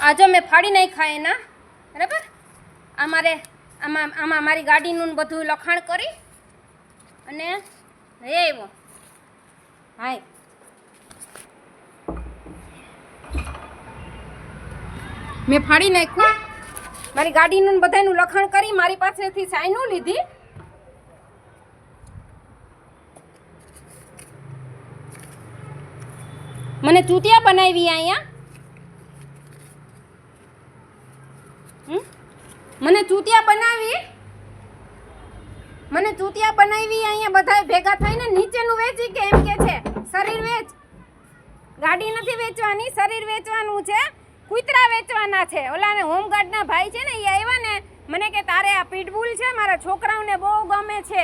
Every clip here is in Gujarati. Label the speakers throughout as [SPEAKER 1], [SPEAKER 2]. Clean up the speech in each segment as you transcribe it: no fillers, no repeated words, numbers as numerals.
[SPEAKER 1] આ જો મેં ફાડી નાખ્યા એના, બરાબર. આમાં મારી ગાડીનું બધું લખાણ કરી અને લઈ આવ્યો. હાય, મેં ફાડી નાખ્યું. મારી ગાડીનું બધાનું લખાણ કરી મારી પાસેથી સાઈનો લીધી. મને ચૂતિયા બનાવી અહીંયા. મને ચૂતિયા બનાવી અહીંયા બધા ભેગા થઈને નીચેનું વેચી કે એમ કે છે શરીર વેચ. ગાડી નથી વેચવાની, શરીર વેચવાનું છે, કૂતરા વેચવાના છે. ઓલાને હોમગાર્ડના ભાઈ છે ને એ આવ્યા ને મને કે તારે આ પીટબુલ છે મારા છોકરાઓને બહુ ગમે છે.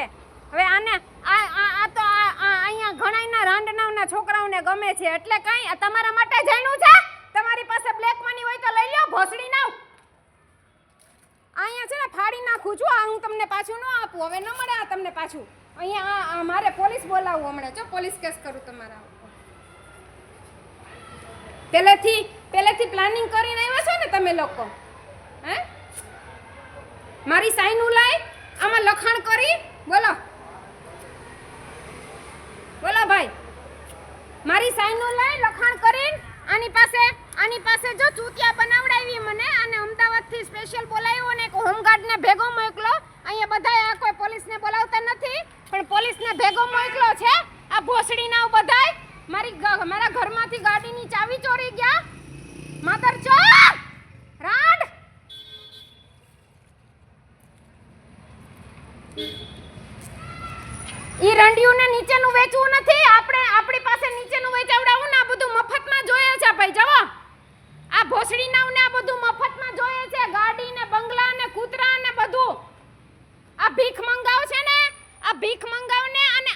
[SPEAKER 1] હવે આને આ તો અહીંયા ઘણાના રાંડનાવના છોકરાઓને ગમે છે એટલે કાંઈ તમારા માટે જાણ્યું છે. તમારી પાસે બ્લેક મની હોય તો લઈ લો, ભોસડી નાવ. અહીંયા છે ને ફાડી નાખું છું. આ હું તમને પાછું ન આપું, હવે ન મળે આ તમને પાછું. અહીંયા મારે પોલીસ બોલાવવું હમણાં. જો પોલીસ કેસ કરું તમારા. પહેલેથી પ્લાનિંગ કરીને આવ્યા છો ને તમે લોકો. હે, મારી સાઈનું લઈ આમાં લખાણ કરી બોલો ભાઈ. મારી સાઈનું લઈ લખાણ કરીને આની પાસે જો ચૂતિયા બનાવડાવી મને, અને અમદાવાદથી સ્પેશિયલ બોલાવ્યો અને એક હોમગાર્ડને ભેગો મોકલો. અહીંયા બધાય આ કોઈ પોલીસને બોલાવતા નથી પણ પોલીસને ભેગો મોકલો છે. આ ભોસડીના બધાય મારા ઘરમાંથી ગાડીની ચાવી ચોરી ગયા. માદર ચોર રાડ. ઈ રંડિયુંને નીચેનું વેચવું નથી, આપણી પાસે નીચેનું વેચાવડાવું ને. આ બધું મફતમાં જોઈએ છે ભાઈ. જવો, આ ભોસડીનાઓને આ બધું મફતમાં જોઈએ છે. ગાડી ને બંગલા ને કૂતરા ને બધું. આ ભીખ મંગાવ છે ને, આ ભીખ મંગાવને અને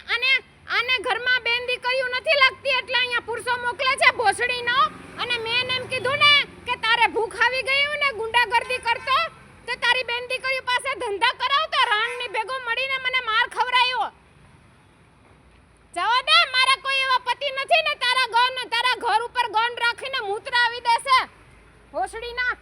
[SPEAKER 1] આને ઘરમાં બેન દીકરીઓ નથી લાગતી એટલે અહીંયા પુરુષો મોકલે છે ભોસડીનો. અને મેં એમ કીધું ને કે તારે ભૂખ આવી ગયું ને ગુંડાગર્દી કરતો તો તારી બેન દીકરીઓ પાસે ધંધા કરાવતો. રાણની ભેગો મળીને મને માર ખવરાયો. જવા દે, મારા કોઈ એવા પતિ નથી ને તારા ઘર ઉપર ગન રાખીને મૂત્ર આવી દેશે ભોસડીના.